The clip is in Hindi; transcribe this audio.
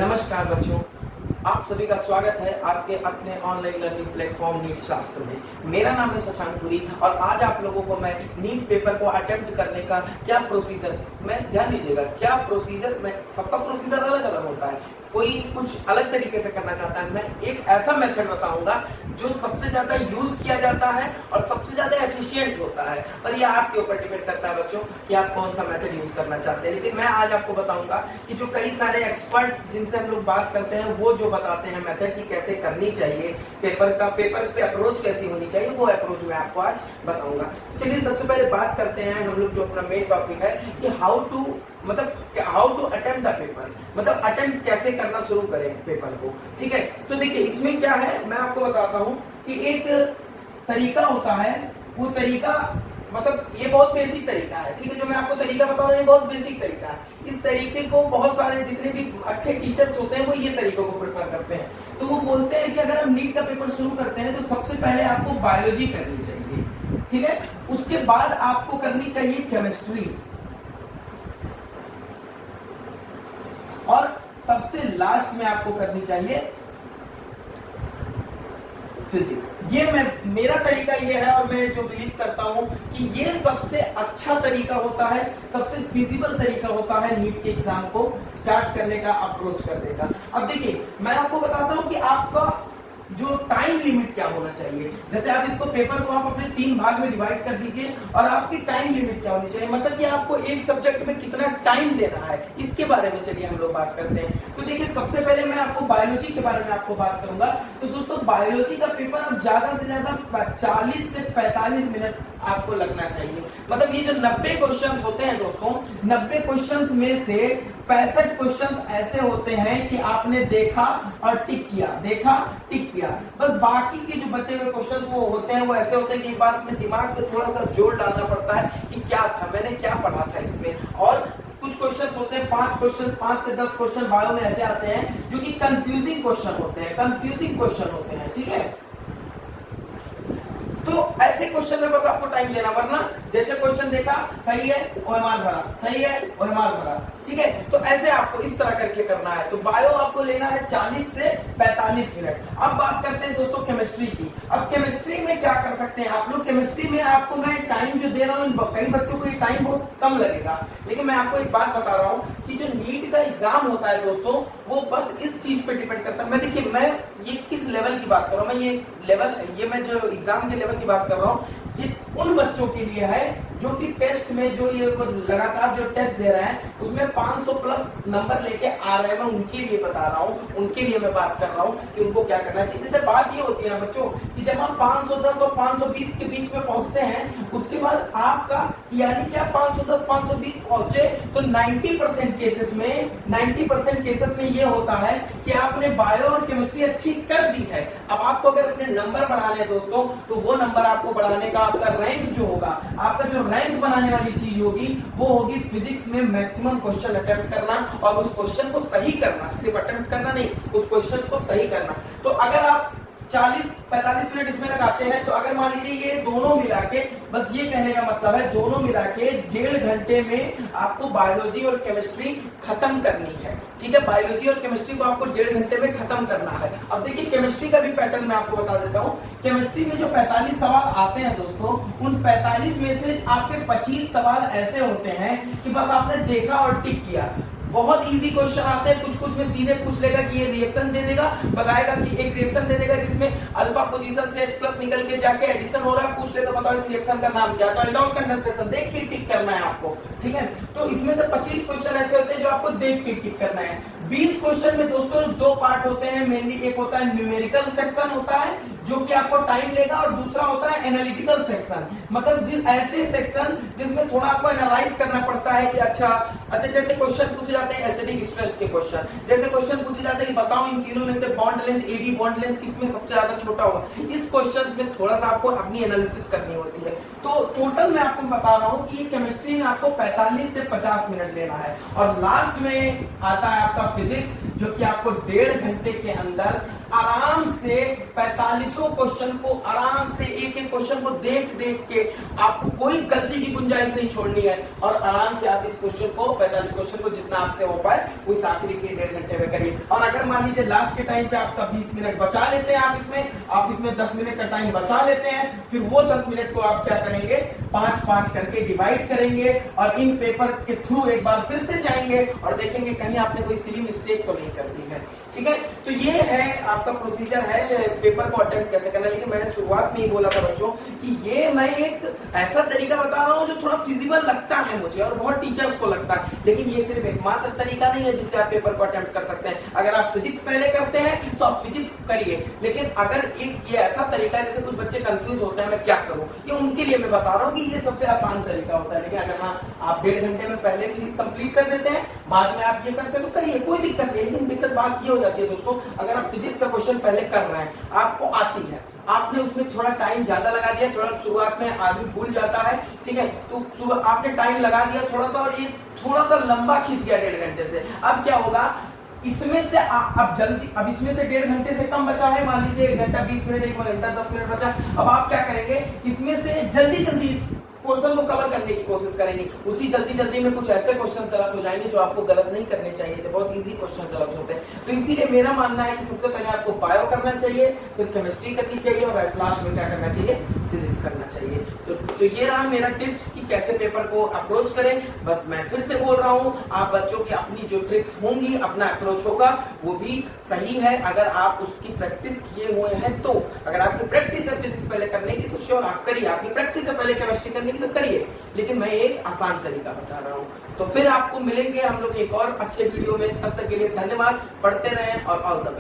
नमस्कार बच्चों, आप सभी का स्वागत है आपके अपने ऑनलाइन लर्निंग प्लेटफॉर्म नीट शास्त्र में। मेरा नाम है शशांक पुरी और आज आप लोगों को मैं नीट पेपर को अटेम्प्ट करने का क्या प्रोसीजर, मैं ध्यान दीजिएगा क्या प्रोसीजर, मैं सबका प्रोसीजर अलग अलग होता है, कोई कुछ अलग तरीके से करना चाहता है। मैं एक ऐसा मेथड बताऊंगा जो सबसे ज्यादा यूज किया जाता है और सबसे ज्यादा एफिशिएंट होता है, और ये आपके ऊपर डिपेंड करता है बच्चों कि आप कौन सा मेथड यूज करना चाहते हैं। लेकिन मैं आज आपको बताऊंगा कि जो कई सारे एक्सपर्ट्स जिनसे हम लोग बात करते हैं वो जो बताते हैं मेथड की कैसे करनी चाहिए, पेपर पे अप्रोच कैसी होनी चाहिए, वो अप्रोच मैं आपको आज बताऊंगा। चलिए सबसे पहले बात करते हैं हम लोग जो अपना मेन टॉपिक है कि how to attempt the paper, मतलब अटेम्प्ट कैसे करना शुरू करें पेपर को। ठीक है, तो देखिए इसमें क्या है मैं आपको बताता हूं कि एक तरीका होता है, वो तरीका मतलब ये बहुत बेसिक तरीका है। ठीक है, जो मैं आपको तरीका बता रहा हूं ये बहुत बेसिक तरीका है। इस तरीके को बहुत सारे जितने भी अच्छे टीचर्स होते हैं वो ये तरीकों को प्रेफर करते हैं। तो वो बोलते हैं कि अगर हम नीट का पेपर शुरू करते हैं तो सबसे पहले आपको बायोलॉजी करनी चाहिए। ठीक है, उसके बाद आपको करनी चाहिए केमिस्ट्री, और सबसे लास्ट में आपको करनी चाहिए फिजिक्स। ये मेरा तरीका ये है और मैं जो बिलीव करता हूं कि ये सबसे अच्छा तरीका होता है, सबसे फिजिबल तरीका होता है नीट के एग्जाम को स्टार्ट करने का, अप्रोच करने का। अब देखिए मैं आपको बताता हूं कि आपका जो टाइम लिमिट क्या होना चाहिए। जैसे आप इसको पेपर को आप अपने 3 भाग में डिवाइड कर दीजिए और आपकी टाइम लिमिट क्या होनी चाहिए, मतलब कि आपको एक सब्जेक्ट में कितना टाइम देना है, इसके बारे में चलिए हम लोग बात करते हैं। तो देखिए सबसे पहले मैं आपको बायोलॉजी के बारे में आपको बात करूंगा। तो दोस्तों बायोलॉजी का पेपर अब ज्यादा से ज्यादा 40 से 45 मिनट आपको लगना चाहिए। मतलब ये जो 90 क्वेश्चंस होते हैं दोस्तों, 90 क्वेश्चंस में से 65 क्वेश्चंस ऐसे होते हैं कि आपने देखा और टिक किया, देखा टिक किया, बस बाकी के जो बचे हुए क्वेश्चंस वो होते हैं, वो ऐसे होते हैं कि एक बार अपने दिमाग में थोड़ा सा जोर डालना पड़ता है कि क्या था, मैंने क्या पढ़ा था इसमें। और कुछ क्वेश्चंस होते हैं 5 से 10 क्वेश्चन बायो में ऐसे आते हैं जो कि कंफ्यूजिंग क्वेश्चन होते हैं, कंफ्यूजिंग क्वेश्चन होते हैं। ठीक है, तो ऐसे क्वेश्चन में बस आपको टाइम लेना, वरना जैसे क्वेश्चन देखा सही है ओएमआर भरा, सही है ओएमआर भरा। ठीक है, तो ऐसे आपको इस तरह करके करना है। तो बायो आपको लेना है 40 से 45 मिनट। अब बात करते हैं दोस्तों केमिस्ट्री की। अब केमिस्ट्री में क्या कर सकते हैं आप लोग, केमिस्ट्री में आपको मैं टाइम जो दे रहा हूँ, कई बच्चों को ये टाइम बहुत कम लगेगा, लेकिन मैं आपको एक बात बता रहा हूँ कि जो नीट का एग्जाम होता है दोस्तों, वो बस इस चीज पे डिपेंड करता है। मैं देखिए मैं ये किस लेवल की बात कर रहा हूँ, मैं जो एग्जाम के लेवल की बात कर रहा हूँ, ये उन बच्चों के लिए है जो कि टेस्ट में जो ये लगातार जो टेस्ट दे रहे हैं उसमें 500 प्लस नंबर लेके आ रहे हैं। मैं उनके लिए बता रहा हूँ, उनके लिए मैं बात कर रहा हूँ कि उनको क्या करना चाहिए। जैसे बात ये होती है ना बच्चों कि जब आप 510 और 520 के बीच में पहुंचते हैं, उसके बाद आपका यानी क्या 510 520 पहुंचे तो 90% केसेस में ये होता है कि आपने बायो और केमिस्ट्री अच्छी कर दी है। अब आपको अगर अपने नंबर बढ़ाने हैं दोस्तों, तो वो नंबर आपको बढ़ाने का आपका रैंक जो होगा, आपका जो रैंक बनाने वाली चीज होगी वो होगी फिजिक्स में मैक्सिमम क्वेश्चन अटेम्प्ट करना और उस क्वेश्चन को सही करना, सिर्फ अटेम्प्ट करना नहीं, उस क्वेश्चन को सही करना। तो अगर आप 40-45 मिनट इसमें लगाते हैं, तो अगर मान लीजिए ये दोनों मिला के, बस ये कहने का मतलब है दोनों मिला के 1.5 घंटे में आपको बायोलॉजी और केमिस्ट्री खत्म करनी है। ठीक है, बायोलॉजी और केमिस्ट्री को आपको 1.5 घंटे में खत्म करना है। अब देखिए केमिस्ट्री का भी पैटर्न मैं आपको बता देता हूँ। केमिस्ट्री में जो 45 सवाल आते हैं दोस्तों, उन 45 में से आपके 25 सवाल ऐसे होते हैं कि बस आपने देखा और टिक किया। बहुत इजी क्वेश्चन आते हैं, कुछ में सीधे पूछ लेगा कि ये रिएक्शन दे देगा, बताएगा कि एक रिएक्शन दे देगा जिसमें अल्फा पोजीशन से H+ निकल के जाके एडिशन हो रहा है, पूछ लेगा बताओ इस रिएक्शन का नाम क्या, तो एल्डोल कंडेंसेशन देख के टिक करना है आपको। ठीक है, तो इसमें से 25 क्वेश्चन ऐसे होते हैं जो आपको देख के टिक करना है। 20 क्वेश्चन में दोस्तों 2 पार्ट होते हैं मेनली, एक होता है न्यूमेरिकल सेक्शन होता है जो कि आपको टाइम लेगा, और दूसरा होता है एनालिटिकल सेक्शन, मतलब ऐसे सेक्शन जिसमें थोड़ा आपको एनालाइज करना पड़ता है कि अच्छा जैसे क्वेश्चन पूछे जाते हैं एसिडिक स्ट्रेंथ के क्वेश्चन, जैसे क्वेश्चन पूछे जाते हैं कि बताओ इन तीनों में से bond length AB bond length किसमें सबसे ज्यादा छोटा होगा। इस क्वेश्चंस में थोड़ा सा आपको अपनी एनालिसिस करनी होती है। तो टोटल मैं आपको बता रहा हूं कि केमिस्ट्री में आपको 45 से 50 मिनट लेना है, और लास्ट में आता है आपका फिजिक्स जो कि आपको 1.5 घंटे के अंदर आराम से 45 पांचों क्वेश्चन को आराम से एक एक क्वेश्चन को देख देख के आपको कोई गलती की गुंजाइश नहीं छोड़नी है और आराम से आप इस क्वेश्चन को 45 क्वेश्चन को जितना आपसे हो पाए वो इस आखिरी के 1.5 घंटे में करिए। और अगर मान लीजिए लास्ट के टाइम पे आपका 20 मिनट बचा लेते हैं, आप इसमें 10 मिनट का टाइम बचा लेते हैं, फिर वो 10 मिनट को आप क्या करेंगे 5-5 करके डिवाइड करेंगे और इन पेपर के थ्रू एक बार फिर से जाएंगे और देखेंगे कहीं आपने कोई सिली मिस्टेक तो नहीं कर दी है। ठीक है, तो ये है आपका प्रोसीजर है पेपर को अटेम्प्ट कैसे करना है। लेकिन मैंने शुरुआत में ही बोला था बच्चों कि ये मैं एक ऐसा तरीका बता रहा हूं जो थोड़ा फिजिबल लगता है मुझे और बहुत टीचर्स को लगता है, लेकिन ये सिर्फ एकमात्र तरीका नहीं है जिससे आप पेपर को अटेम्प्ट कर सकते हैं। अगर आप फिजिक्स पहले करते हैं तो आप फिजिक्स करिए, लेकिन अगर एक ये ऐसा तरीका है जैसे कुछ बच्चे कंफ्यूज होते हैं मैं क्या करूं, ये उनके लिए मैं बता रहा हूं कि ये सबसे आसान तरीका होता है। लेकिन अगर हाँ आप 1.5 घंटे में पहले फिजिक्स कंप्लीट कर देते हैं, बाद में आप ये करते हैं तो करिए, कोई दिक्कत नहीं। लेकिन दिक्कत बात ये हो जाती है दोस्तों, अगर आप फिजिक्स का क्वेश्चन पहले कर रहे हैं, आपको आती है, आपने उसमें थोड़ा टाइम ज्यादा लगा दिया, थोड़ा शुरुआत में आदमी भूल जाता है, ठीक है, तो आपने टाइम लगा दिया थोड़ा सा और ये थोड़ा सा लंबा खींच गया 1.5 घंटे से। अब क्या होगा, इसमें से अब इसमें से 1.5 घंटे से कम बचा है, मान लीजिए 1 घंटा 20 मिनट, 1 घंटा 10 मिनट बचा। अब आप क्या करेंगे, इसमें से जल्दी जल्दी इस क्वेश्चन को कवर करने की कोशिश करेंगे। उसी जल्दी जल्दी में कुछ ऐसे क्वेश्चन गलत हो जाएंगे जो आपको गलत नहीं करने चाहिए थे, बहुत इजी क्वेश्चन गलत होते हैं। तो इसीलिए मेरा मानना है कि सबसे पहले आपको बायो करना चाहिए, फिर केमिस्ट्री करनी चाहिए और एट लास्ट में क्या करना चाहिए, फिजिक्स करना चाहिए। तो ये रहा मेरा टिप्स कि कैसे पेपर को अप्रोच करें। बट मैं फिर से बोल रहा हूँ, आप बच्चों की अपनी जो ट्रिक्स होंगी, अपना अप्रोच होगा वो भी सही है अगर आप उसकी प्रैक्टिस किए हुए हैं तो। अगर आपकी प्रैक्टिस है फिजिक्स पहले करने की तो श्योर आप करिए, आपकी प्रैक्टिस है पहले केमिस्ट्री करने की तो करिए, लेकिन मैं एक आसान तरीका बता रहा हूं। तो फिर आपको मिलेंगे हम लोग एक और अच्छे वीडियो में, तब तक के लिए धन्यवाद, पढ़ते रहें और ऑल द बेस्ट।